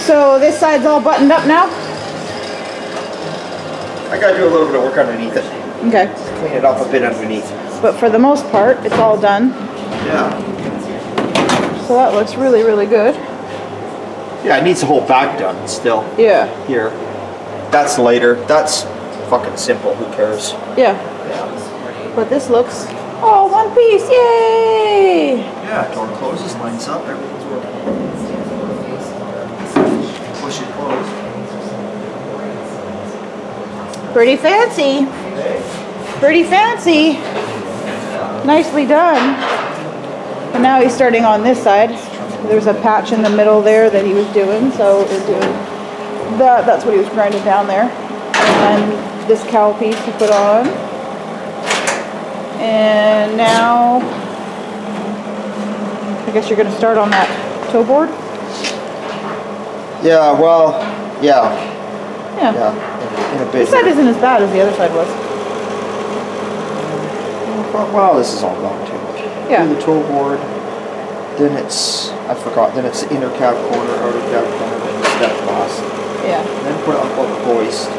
So this side's all buttoned up now? I gotta do a little bit of work underneath it. Okay. Clean it up a bit underneath. But for the most part, it's all done. Yeah. So that looks really, really good. Yeah, it needs the whole back done still. Yeah. Here. That's later. That's fucking simple. Who cares? Yeah. But this looks all one piece. Yay! Yeah, door closes, lines up, everything's working. Push it closed. Pretty fancy. Pretty fancy. Nicely done. And now he's starting on this side. There's a patch in the middle there that he was doing, so we're doing that. That's what he was grinding down there. And then this cowl piece to put on. And now I guess you're going to start on that toe board? Yeah, well, yeah. Yeah. In a bit. This side isn't as bad as the other side was. Well, this is all gone too. Yeah. Do the toe board, then it's, I forgot, then it's the inner cab corner, outer cab corner, then the step last. Yeah. Then put it up on the hoist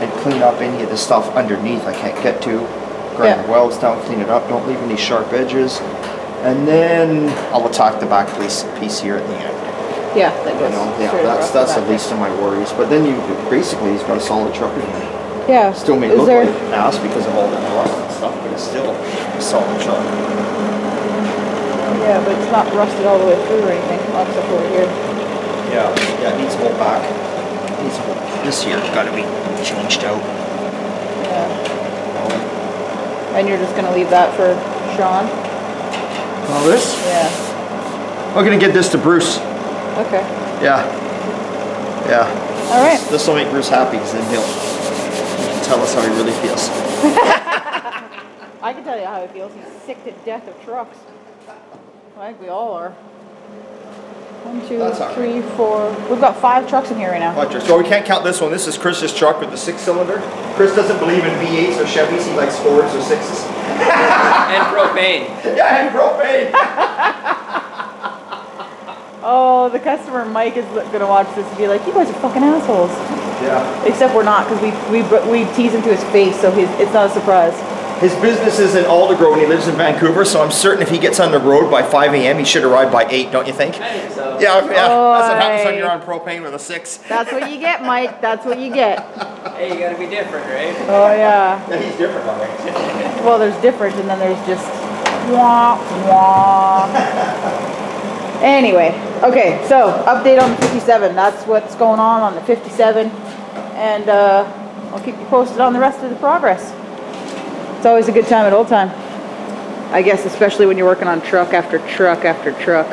and clean up any of the stuff underneath I can't get to. Grind the welds down, clean it up, don't leave any sharp edges. And then I'll attack the back piece here at the end. Yeah, that goes that's the least of my worries. But then basically he's got a solid truck in here. Yeah. Still may look like ass because of all that rust and stuff, but it's still a solid truck. Yeah, but it's not rusted all the way through or anything, except over here. Yeah, it needs a whole back. It needs a whole, this here's got to be changed out. Yeah. And you're just going to leave that for Sean? All this? Yeah. I'm going to get this to Bruce. Okay. Yeah. Yeah. All right. This will make Bruce happy because then he can tell us how he really feels. I can tell you how he feels. He's sick to death of trucks. I think we all are. 1, 2, 3, 4. We've got 5 trucks in here right now. 5 trucks. So we can't count this one. This is Chris's truck with the 6-cylinder. Chris doesn't believe in V8s or Chevys. He likes 4s or 6s. And propane. Yeah, and propane. Oh, the customer Mike is going to watch this and be like, "You guys are fucking assholes." Yeah. Except we're not, because we tease him to his face, so it's not a surprise. His business is in Aldergrove and he lives in Vancouver, so I'm certain if he gets on the road by 5 a.m., he should arrive by 8, don't you think? I think so. Yeah, that's what happens when you're on propane with a 6. That's what you get, Mike. That's what you get. Hey, you gotta be different, right? Oh, yeah. Yeah, he's different, all right. Well, there's different, and then there's just wah, wah. Anyway, okay, so update on the 57. That's what's going on the 57. And I'll keep you posted on the rest of the progress. It's always a good time at Old Time. I guess especially when you're working on truck after truck after truck.